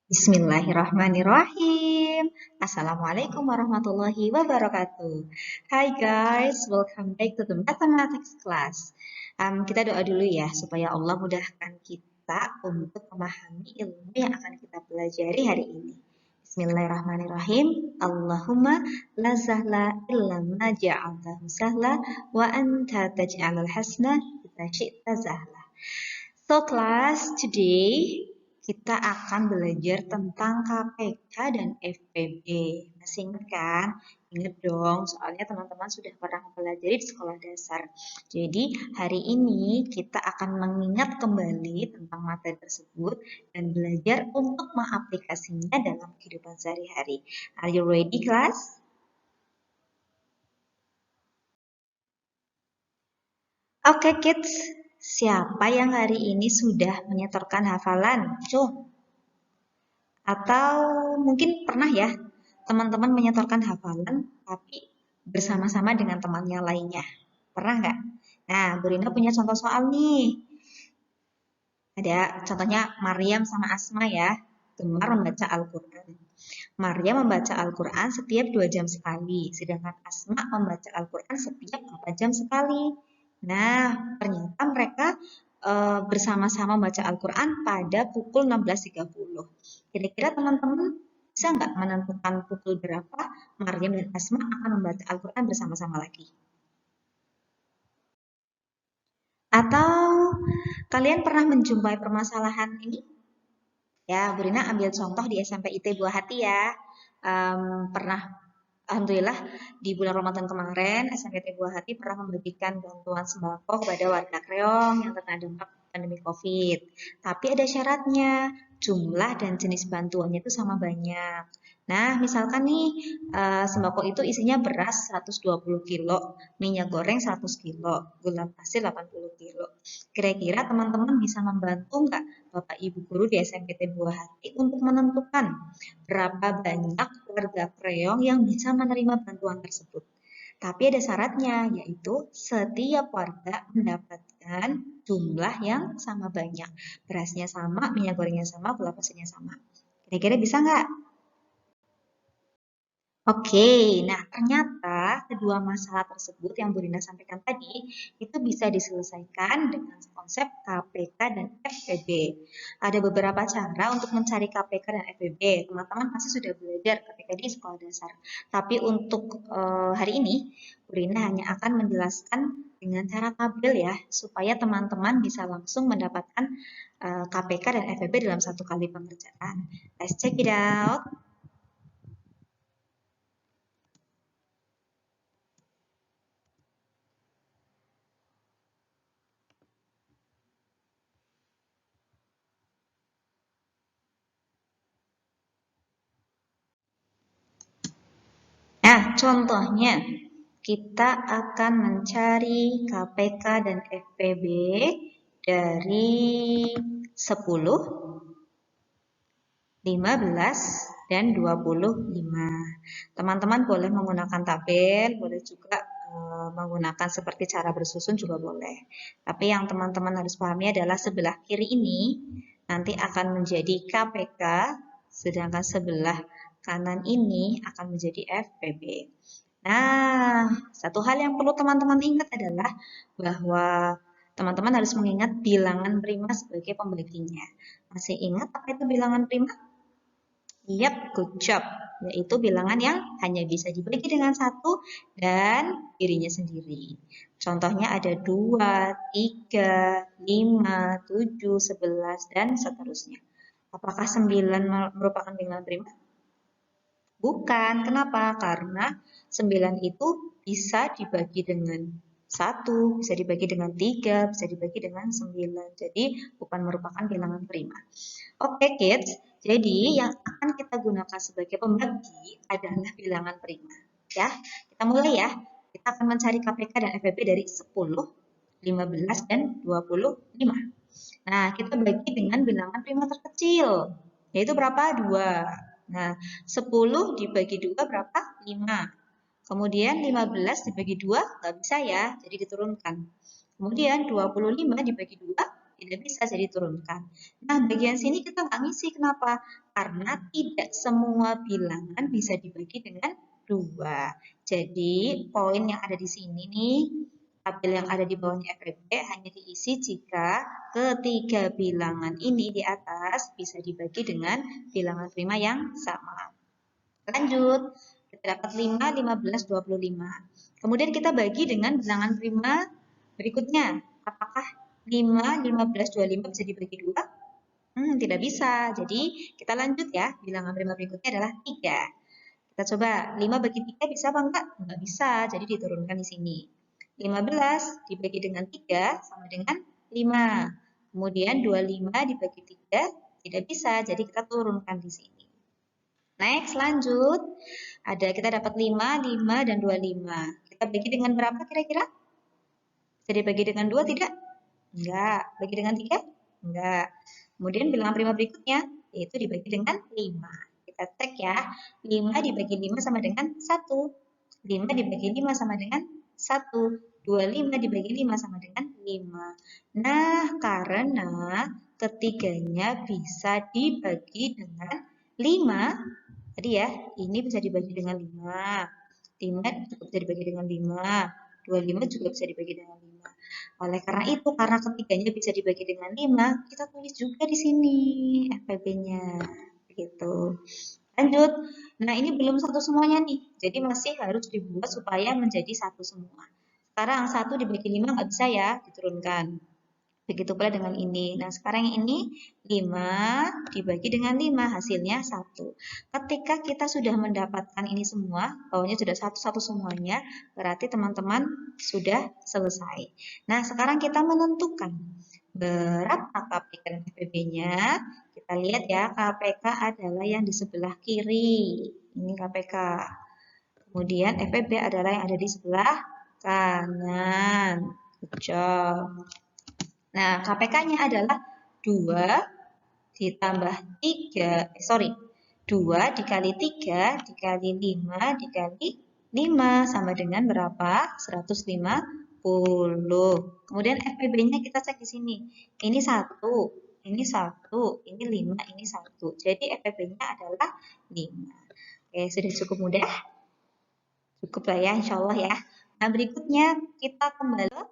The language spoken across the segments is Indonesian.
Bismillahirrahmanirrahim. Assalamualaikum warahmatullahi wabarakatuh. Hi guys, welcome back to the mathematics class. Kita doa dulu ya supaya Allah mudahkan kita untuk memahami ilmu yang akan kita pelajari hari ini. Bismillahirrahmanirrahim. Allahumma la sahla illa ma ja'altahu sahla wa anta taj'alul hasna idza syi'ta sahla. So class, today kita akan belajar tentang KPK dan FPB. Masih ingat kan? Ingat dong, soalnya teman-teman sudah pernah mempelajari di sekolah dasar. Jadi hari ini kita akan mengingat kembali tentang materi tersebut dan belajar untuk mengaplikasinya dalam kehidupan sehari-hari. Are you ready, class? Oke, kids. Siapa yang hari ini sudah menyetorkan hafalan? Coba. Atau mungkin pernah ya teman-teman menyetorkan hafalan tapi bersama-sama dengan temannya lainnya. Pernah nggak? Nah, Bu Rina punya contoh soal nih. Ada contohnya Maryam sama Asma ya, gemar membaca Al-Quran. Maryam membaca Al-Quran setiap 2 jam sekali, sedangkan Asma membaca Al-Quran setiap 4 jam sekali. Nah, ternyata mereka bersama-sama membaca Al-Quran pada pukul 16.30. Kira-kira teman-teman bisa nggak menentukan pukul berapa Maryam dan Asma akan membaca Al-Quran bersama-sama lagi? Atau kalian pernah menjumpai permasalahan ini? Ya, Bu Rina ambil contoh di SMP IT Buah Hati ya. Pernah, Alhamdulillah di bulan Ramadan kemarin SMP IT Buah Hati pernah membagikan bantuan sembako kepada warga Kreong yang terkena dampak pandemi COVID. Tapi ada syaratnya, jumlah dan jenis bantuannya itu sama banyak. Nah, misalkan nih sembako itu isinya beras 120 kilo, minyak goreng 100 kilo, gula pasir 80 kilo. Kira-kira teman-teman bisa membantu nggak Bapak Ibu Guru di SMPT Buah Hati untuk menentukan berapa banyak warga Kreong yang bisa menerima bantuan tersebut? Tapi ada syaratnya, yaitu setiap warga mendapatkan jumlah yang sama banyak. Berasnya sama, minyak gorengnya sama, gula pasirnya sama. Kira-kira bisa nggak? Oke, nah ternyata kedua masalah tersebut yang Bu Rina sampaikan tadi itu bisa diselesaikan dengan konsep KPK dan FPB. Ada beberapa cara untuk mencari KPK dan FPB. Teman-teman pasti sudah belajar KPK di sekolah dasar. Tapi untuk hari ini, Bu Rina hanya akan menjelaskan dengan cara tabel ya, supaya teman-teman bisa langsung mendapatkan KPK dan FPB dalam satu kali pengerjaan. Let's check it out. Nah, contohnya kita akan mencari KPK dan FPB dari 10, 15, dan 25. Teman-teman boleh menggunakan tabel, boleh juga menggunakan seperti cara bersusun juga boleh. Tapi yang teman-teman harus pahami adalah sebelah kiri ini nanti akan menjadi KPK, sedangkan sebelah kanan ini akan menjadi FPB. Nah, satu hal yang perlu teman-teman ingat adalah bahwa teman-teman harus mengingat bilangan prima sebagai pembaginya. Masih ingat apa itu bilangan prima? Yap, good job. Yaitu bilangan yang hanya bisa dibagi dengan satu dan dirinya sendiri. Contohnya ada 2, 3, 5, 7, 11, dan seterusnya. Apakah 9 merupakan bilangan prima? Bukan. Kenapa? Karena 9 itu bisa dibagi dengan 1, bisa dibagi dengan 3, bisa dibagi dengan 9. Jadi bukan merupakan bilangan prima. Oke, kids. Jadi yang akan kita gunakan sebagai pembagi adalah bilangan prima. Ya, kita mulai ya. Kita akan mencari KPK dan FPB dari 10, 15, dan 25. Nah, kita bagi dengan bilangan prima terkecil. Yaitu berapa? 2. Nah, 10 dibagi 2 berapa? 5. Kemudian 15 dibagi 2 nggak bisa ya, jadi diturunkan. Kemudian 25 dibagi 2 Tidak bisa, jadi turunkan. Nah, bagian sini kita nggak ngisi. Kenapa? Karena tidak semua bilangan bisa dibagi dengan 2. Jadi, poin yang ada di sini nih, tabel yang ada di bawahnya FEB hanya diisi jika ketiga bilangan ini di atas bisa dibagi dengan bilangan prima yang sama. Lanjut, kita dapat 5, 15, 25. Kemudian kita bagi dengan bilangan prima berikutnya. Apakah 5, 15, 25 bisa dibagi 2? Tidak bisa. Jadi kita lanjut ya. Bilangan prima berikutnya adalah 3. Kita coba 5 bagi 3 bisa apa enggak? Enggak bisa, jadi diturunkan di sini. 15 dibagi dengan 3 sama dengan 5. Kemudian 25 dibagi 3 tidak bisa, jadi kita turunkan di sini. Next, lanjut. Kita dapat 5, 5, dan 25. Kita bagi dengan berapa kira-kira? Bisa dibagi dengan 2 tidak? Enggak. Bagi dengan 3? Enggak. Kemudian bilangan prima berikutnya, yaitu dibagi dengan 5. Kita cek ya, 5 dibagi 5 sama dengan 1. 5 dibagi 5 sama dengan 1. 25 dibagi 5 sama dengan 5. Nah, karena ketiganya bisa dibagi dengan 5, tadi ya, ini bisa dibagi dengan 5. 5 juga bisa dibagi dengan 5. 25 juga bisa dibagi dengan 5. Oleh karena itu, karena ketiganya bisa dibagi dengan 5, kita tulis juga di sini FPB-nya. Begitu. Lanjut. Nah, ini belum satu semuanya nih. Jadi masih harus dibuat supaya menjadi satu semua. Sekarang 1 dibagi 5 nggak bisa ya, diturunkan. Begitu pula dengan ini. Nah, sekarang yang ini 5 dibagi dengan 5, hasilnya 1. Ketika kita sudah mendapatkan ini semua, bawahnya sudah satu-satu semuanya, berarti teman-teman sudah selesai. Nah, sekarang kita menentukan berapa KPK dan FPB-nya. Kita lihat ya, KPK adalah yang di sebelah kiri. Ini KPK. Kemudian FPB adalah yang ada di sebelah kanan. Good job. Nah, KPK-nya adalah 2 ditambah 2 dikali 3 dikali 5 dikali 5 sama dengan berapa? 150. Kemudian FPB-nya kita cek di sini. Ini 1, ini 1, ini 5, ini 1. Jadi FPB-nya adalah 5. Oke, sudah cukup mudah? Cukup lah ya, insya Allah ya. Nah, berikutnya kita kembali ke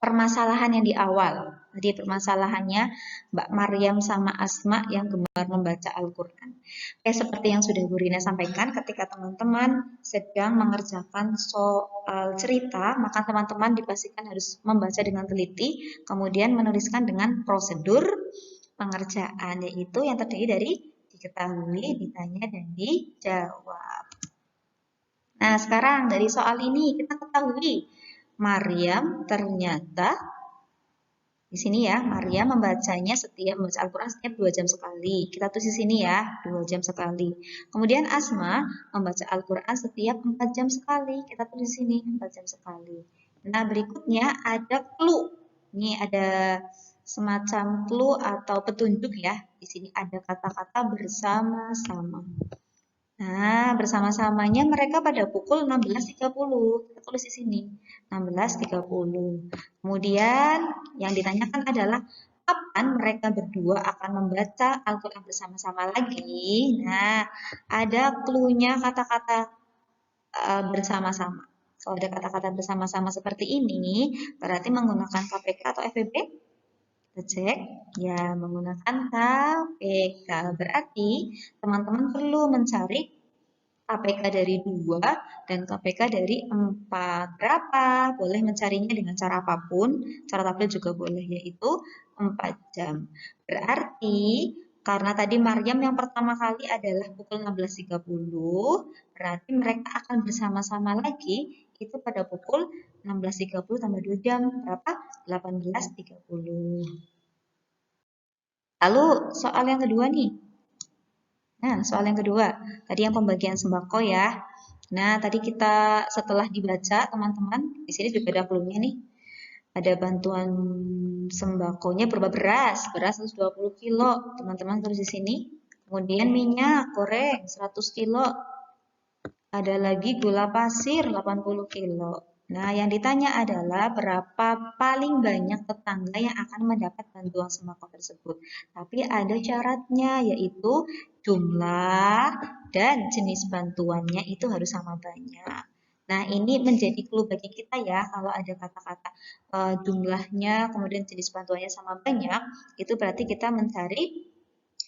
permasalahan yang di awal. Jadi permasalahannya Mbak Maryam sama Asma yang gemar membaca Al-Quran. Seperti yang sudah Bu Rina sampaikan, ketika teman-teman sedang mengerjakan soal cerita, maka teman-teman dipastikan harus membaca dengan teliti, kemudian menuliskan dengan prosedur pengerjaan, yaitu yang terdiri dari diketahui, ditanya, dan dijawab. Nah, sekarang dari soal ini kita ketahui Maryam ternyata di sini ya, Maryam membaca Al-Quran setiap 2 jam sekali. Kita tulis di sini ya, 2 jam sekali. Kemudian Asma membaca Al-Quran setiap 4 jam sekali. Kita tulis di sini 4 jam sekali. Nah, berikutnya ada clue. Ini ada semacam clue atau petunjuk ya. Di sini ada kata-kata bersama-sama. Nah, bersama-samanya mereka pada pukul 16.30. Kita tulis di sini, 16.30. Kemudian yang ditanyakan adalah kapan mereka berdua akan membaca Al-Quran bersama-sama lagi. Nah, ada clue-nya kata-kata bersama-sama. Kalau ada kata-kata bersama-sama seperti ini, berarti menggunakan KPK atau FEB? Kita cek, ya menggunakan KPK. Berarti teman-teman perlu mencari KPK dari 2 dan KPK dari 4. Berapa? Boleh mencarinya dengan cara apapun, cara tabel juga boleh, yaitu 4 jam. Berarti karena tadi Maryam yang pertama kali adalah pukul 16.30, berarti mereka akan bersama-sama lagi itu pada pukul 16.30 tambah 2 jam, berapa? 18.30. Lalu soal yang kedua nih. Nah, soal yang kedua, tadi yang pembagian sembako ya. Nah, tadi kita setelah dibaca, teman-teman, di sini juga ada clue-nya nih. Ada bantuan sembakonya berupa beras 120 kilo, teman-teman tulis di sini. Kemudian minyak goreng 100 kilo. Ada lagi gula pasir 80 kilo. Nah, yang ditanya adalah berapa paling banyak tetangga yang akan mendapat bantuan sembako tersebut. Tapi ada syaratnya, yaitu jumlah dan jenis bantuannya itu harus sama banyak. Nah, ini menjadi clue bagi kita ya, kalau ada kata-kata jumlahnya, kemudian jenis bantuannya sama banyak, itu berarti kita mencari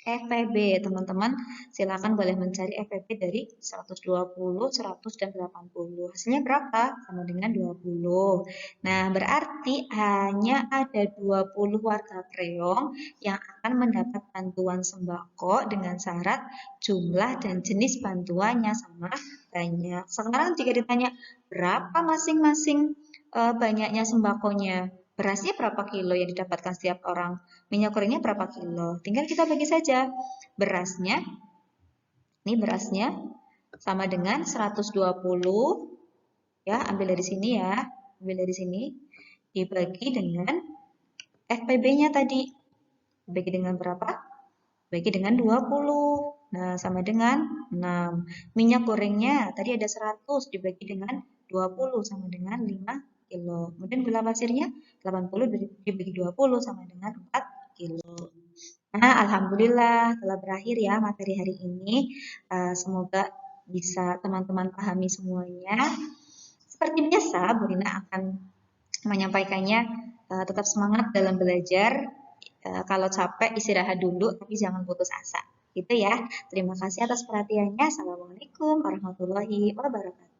FPB, teman-teman silakan boleh mencari FPB dari 120, 100, dan 80. Hasilnya berapa? Sama dengan 20. Nah, berarti hanya ada 20 warga Kreong yang akan mendapat bantuan sembako dengan syarat jumlah dan jenis bantuannya sama banyak. Sekarang jika ditanya berapa masing-masing banyaknya sembakonya, berasnya berapa kilo yang didapatkan setiap orang, minyak gorengnya berapa kilo, tinggal kita bagi saja. Berasnya, ini berasnya sama dengan 120, ya, ambil dari sini ya, ambil dari sini, dibagi dengan FPB-nya tadi. Dibagi dengan berapa? Bagi dengan 20. Nah, sama dengan 6. Minyak gorengnya tadi ada 100 dibagi dengan 20 sama dengan 5 kilo. Kemudian gula pasirnya 80 dibagi 20 sama dengan 4 kilo. Nah, alhamdulillah telah berakhir ya materi hari ini. Semoga bisa teman-teman pahami semuanya. Seperti biasa, Bu Rina akan menyampaikannya, tetap semangat dalam belajar. Kalau capek istirahat dulu, tapi jangan putus asa. Gitu ya. Terima kasih atas perhatiannya. Assalamualaikum warahmatullahi wabarakatuh.